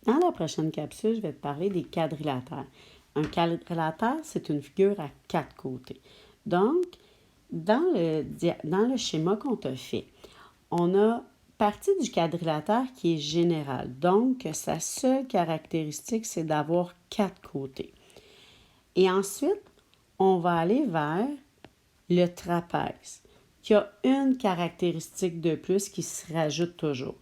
Dans la prochaine capsule, je vais te parler des quadrilatères. Un quadrilatère, c'est une figure à 4 côtés. Donc, dans le schéma qu'on t'a fait, on a parti du quadrilatère qui est général. Donc, sa seule caractéristique, c'est d'avoir 4 côtés. Et ensuite, on va aller vers le trapèze, qui a une caractéristique de plus qui se rajoute toujours.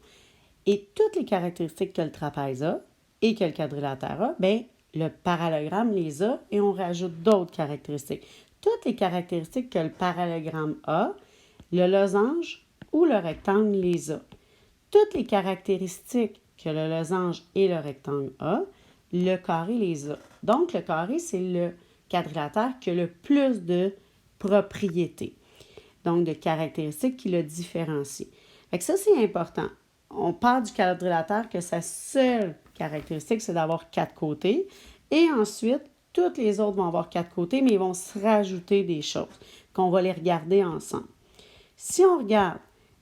Et toutes les caractéristiques que le trapèze a et que le quadrilatère a, bien, le parallélogramme les a et on rajoute d'autres caractéristiques. Toutes les caractéristiques que le parallélogramme a, le losange ou le rectangle les a. Toutes les caractéristiques que le losange et le rectangle a, le carré les a. Donc, le carré, c'est le quadrilatère qui a le plus de propriétés, donc de caractéristiques qui le différencient. Fait que ça, c'est important. On parle du quadrilatère que sa seule caractéristique, c'est d'avoir 4 côtés. Et ensuite, toutes les autres vont avoir 4 côtés, mais ils vont se rajouter des choses, qu'on va les regarder ensemble. Si on regarde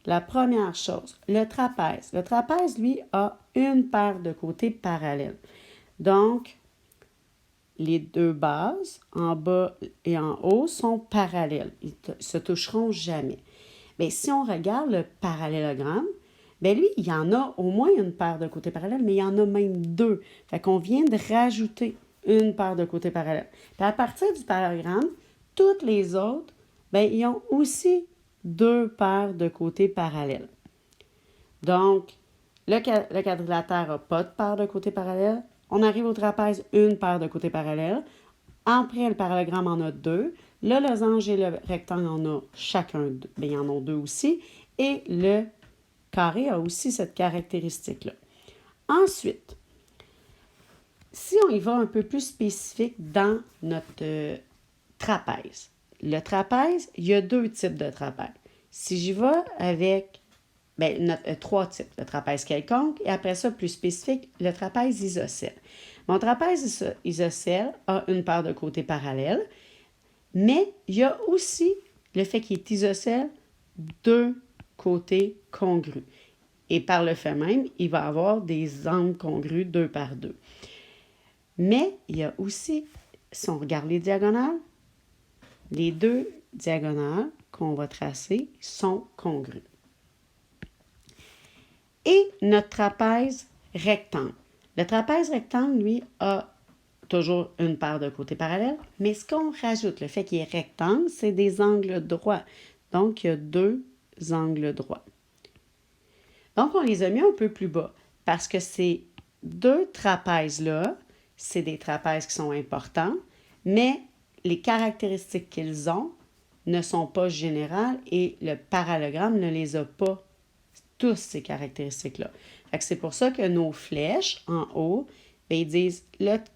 la première chose, le trapèze. Le trapèze, lui, a une paire de côtés parallèles. Donc, les deux bases, en bas et en haut, sont parallèles. Ils ne se toucheront jamais. Bien, si on regarde le parallélogramme, bien lui, il y en a au moins une paire de côtés parallèles, mais il y en a même deux. Fait qu'on vient de rajouter une paire de côtés parallèles. Puis à partir du parallélogramme, toutes les autres, bien, ils ont aussi deux paires de côtés parallèles. Donc, le quadrilatère n'a pas de paire de côtés parallèles. On arrive au trapèze, une paire de côtés parallèles. Après, le parallélogramme en a deux. Le losange et le rectangle en ont chacun deux. Bien, ils en ont deux aussi. Et le carré a aussi cette caractéristique-là. Ensuite, si on y va un peu plus spécifique dans notre trapèze. Le trapèze, il y a deux types de trapèze. Si j'y vais avec trois types, le trapèze quelconque et après ça, plus spécifique, le trapèze isocèle. Mon trapèze isocèle a une paire de côtés parallèles, mais il y a aussi le fait qu'il est isocèle, deux côtés congrus. Et par le fait même, il va avoir des angles congrus deux par deux. Mais il y a aussi, si on regarde les diagonales, les deux diagonales qu'on va tracer sont congrues. Et notre trapèze rectangle. Le trapèze rectangle, lui, a toujours une paire de côtés parallèles, mais ce qu'on rajoute, le fait qu'il est rectangle, c'est des angles droits. Donc, il y a deux angles droits. Donc, on les a mis un peu plus bas parce que ces deux trapèzes-là, c'est des trapèzes qui sont importants, mais les caractéristiques qu'ils ont ne sont pas générales et le parallélogramme ne les a pas tous ces caractéristiques-là. C'est pour ça que nos flèches en haut, bien, ils disent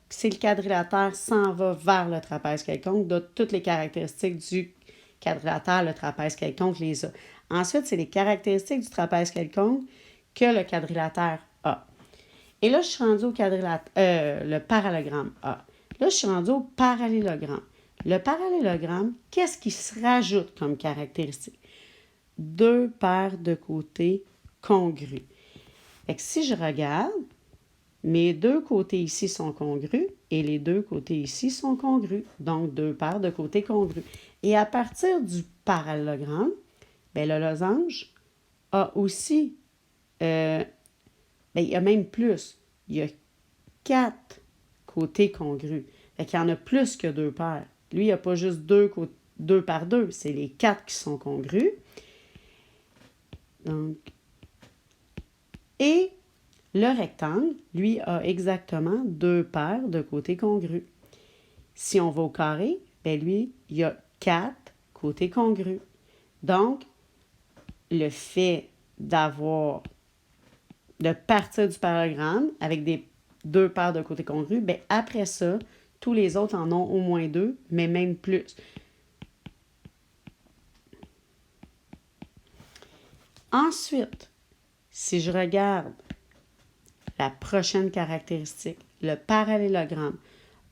si le quadrilatère s'en va vers le trapèze quelconque, toutes les caractéristiques du quadrilatère, le trapèze quelconque les a. Ensuite, c'est les caractéristiques du trapèze quelconque que le quadrilatère a. Et là, je suis rendue au le parallélogramme A. Là, je suis rendue au parallélogramme. Le parallélogramme, qu'est-ce qui se rajoute comme caractéristique? Deux paires de côtés congrus. Fait que si je regarde, mes deux côtés ici sont congrus et les deux côtés ici sont congrus. Donc, deux paires de côtés congrus. Et à partir du parallélogramme, bien, le losange a aussi, bien, il y a même plus. Il y a 4 côtés congrus. Fait qu'il y en a plus que deux paires. Lui, il n'y a pas juste deux par deux, c'est les 4 qui sont congrus. Donc, et le rectangle, lui, a exactement deux paires de côtés congrus. Si on va au carré, bien lui, il y a 4 côtés congrus. Donc, le fait de partir du parallélogramme avec deux paires de côtés congrus, bien après ça, tous les autres en ont au moins deux, mais même plus. Ensuite, si je regarde la prochaine caractéristique, le parallélogramme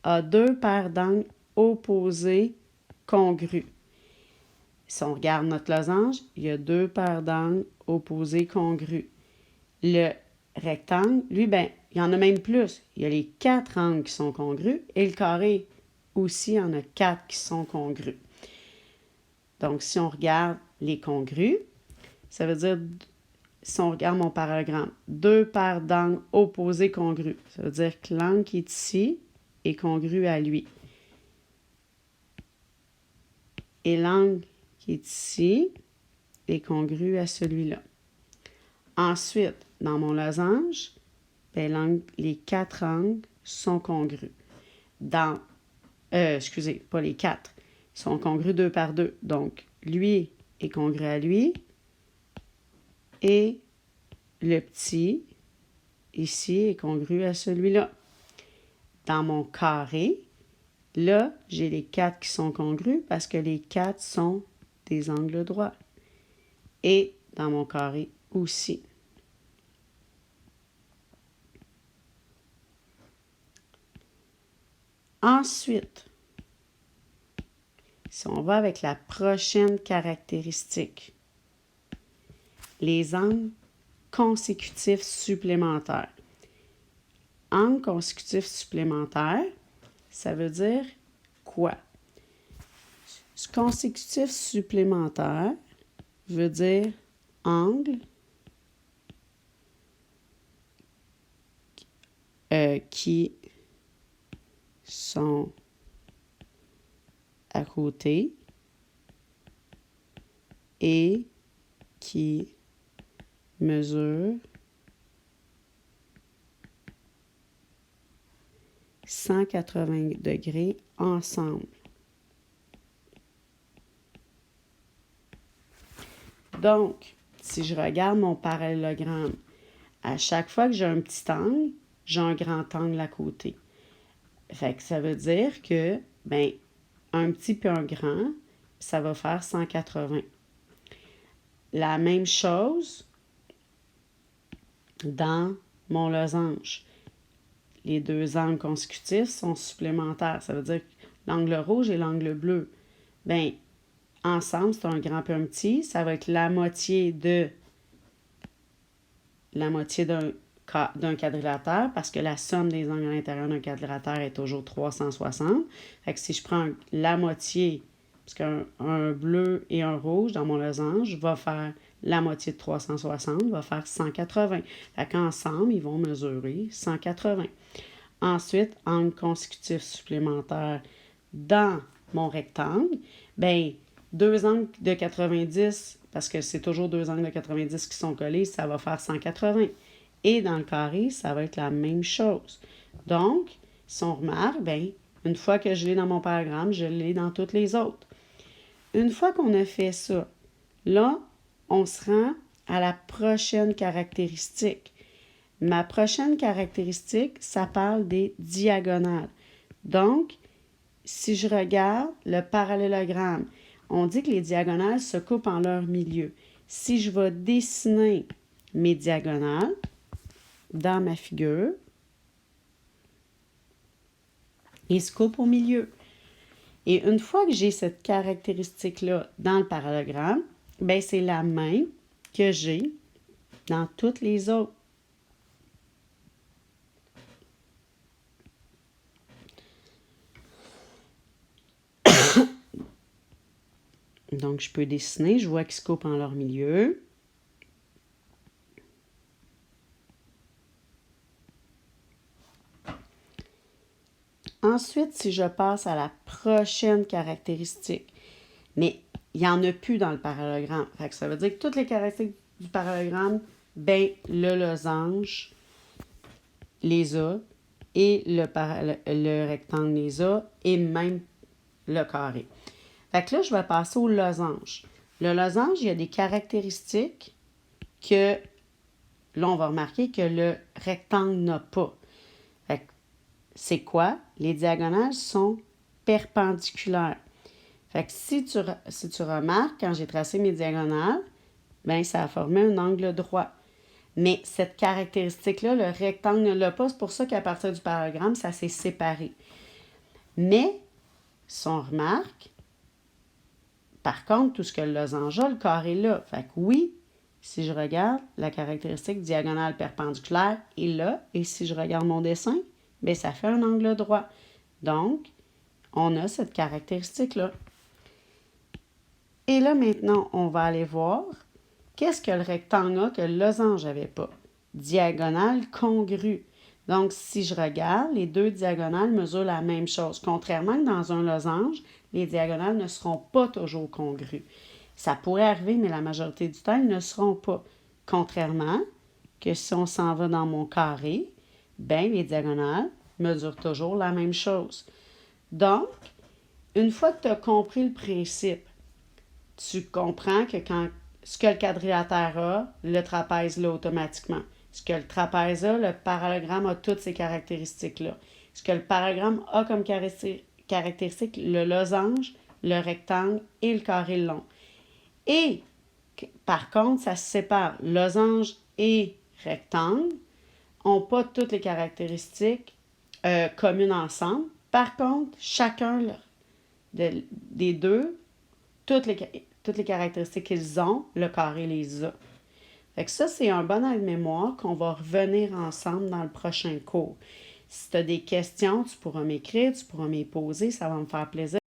a deux paires d'angles opposés congrus. Si on regarde notre losange, il y a deux paires d'angles opposés congrus. Le rectangle, lui, ben, il y en a même plus. Il y a les 4 angles qui sont congrus et le carré aussi, il y en a 4 qui sont congrus. Donc, si on regarde les congrus, ça veut dire, si on regarde mon parallélogramme, 2 paires d'angles opposés congrus. Ça veut dire que l'angle qui est ici est congru à lui. Et l'angle qui est ici est congru à celui-là. Ensuite, dans mon losange, ben, les 4 angles sont congrus. Excusez, pas les 4. Ils sont congrus 2 par 2. Donc, lui est congru à lui. Et le petit, ici, est congru à celui-là. Dans mon carré, là, j'ai les 4 qui sont congrus parce que les 4 sont des angles droits. Et dans mon carré aussi. Ensuite, si on va avec la prochaine caractéristique, les angles consécutifs supplémentaires. Angle consécutif supplémentaire, ça veut dire quoi? Consécutif supplémentaire veut dire angle qui sont à côté et qui mesurent 180 degrés ensemble. Donc, si je regarde mon parallélogramme, à chaque fois que j'ai un petit angle, j'ai un grand angle à côté. Fait que ça veut dire que, ben, un petit puis un grand, ça va faire 180. La même chose dans mon losange. Les 2 angles consécutifs sont supplémentaires. Ça veut dire que l'angle rouge et l'angle bleu, ben, ensemble, c'est un grand puis un petit. Ça va être la moitié d'un quadrilatère parce que la somme des angles à l'intérieur d'un quadrilatère est toujours 360. Fait que si je prends la moitié, parce qu'un bleu et un rouge dans mon losange va faire la moitié de 360, va faire 180. Fait qu'ensemble, ils vont mesurer 180. Ensuite, angle consécutif supplémentaire dans mon rectangle, bien, 2 angles de 90, parce que c'est toujours 2 angles de 90 qui sont collés, ça va faire 180. Et dans le carré, ça va être la même chose. Donc, si on remarque, bien, une fois que je l'ai dans mon parallélogramme, je l'ai dans toutes les autres. Une fois qu'on a fait ça, là, on se rend à la prochaine caractéristique. Ma prochaine caractéristique, ça parle des diagonales. Donc, si je regarde le parallélogramme, on dit que les diagonales se coupent en leur milieu. Si je vais dessiner mes diagonales dans ma figure, ils se coupent au milieu. Et une fois que j'ai cette caractéristique-là dans le parallélogramme, bien, c'est la même que j'ai dans toutes les autres. Donc, je peux dessiner, je vois qu'ils se coupent en leur milieu. Ensuite, si je passe à la prochaine caractéristique, mais il n'y en a plus dans le parallélogramme. Fait que ça veut dire que toutes les caractéristiques du parallélogramme, ben, le losange les a, et le rectangle les a, et même le carré. Fait que là, je vais passer au losange. Le losange, il y a des caractéristiques que, là, on va remarquer que le rectangle n'a pas. Fait que c'est quoi? Les diagonales sont perpendiculaires. Fait que si tu remarques, quand j'ai tracé mes diagonales, bien, ça a formé un angle droit. Mais cette caractéristique-là, le rectangle ne l'a pas. C'est pour ça qu'à partir du parallélogramme, ça s'est séparé. Mais, si on remarque, par contre, tout ce que le losange a, le carré là. Fait que oui, Si je regarde, la caractéristique diagonale perpendiculaire est là. Et si je regarde mon dessin, bien, ça fait un angle droit. Donc, on a cette caractéristique-là. Et là, maintenant, on va aller voir qu'est-ce que le rectangle a que le losange n'avait pas. Diagonale congrue. Donc, si je regarde, les deux diagonales mesurent la même chose. Contrairement que dans un losange, les diagonales ne seront pas toujours congrues. Ça pourrait arriver, mais la majorité du temps, ils ne seront pas. Contrairement que si on s'en va dans mon carré, bien, les diagonales mesurent toujours la même chose. Donc, une fois que tu as compris le principe, tu comprends que ce que le quadrilatère a, le trapèze l'a automatiquement. Ce que le trapèze a, le parallélogramme a toutes ces caractéristiques-là. Ce que le parallélogramme a comme caractéristique, le losange, le rectangle et le carré long. Et, par contre, ça se sépare. Losange et rectangle n'ont pas toutes les caractéristiques communes ensemble. Par contre, chacun des deux, toutes les caractéristiques qu'ils ont, le carré les a. Fait que ça, c'est un bon aide-mémoire qu'on va revenir ensemble dans le prochain cours. Si tu as des questions, tu pourras m'écrire, tu pourras m'y poser, ça va me faire plaisir.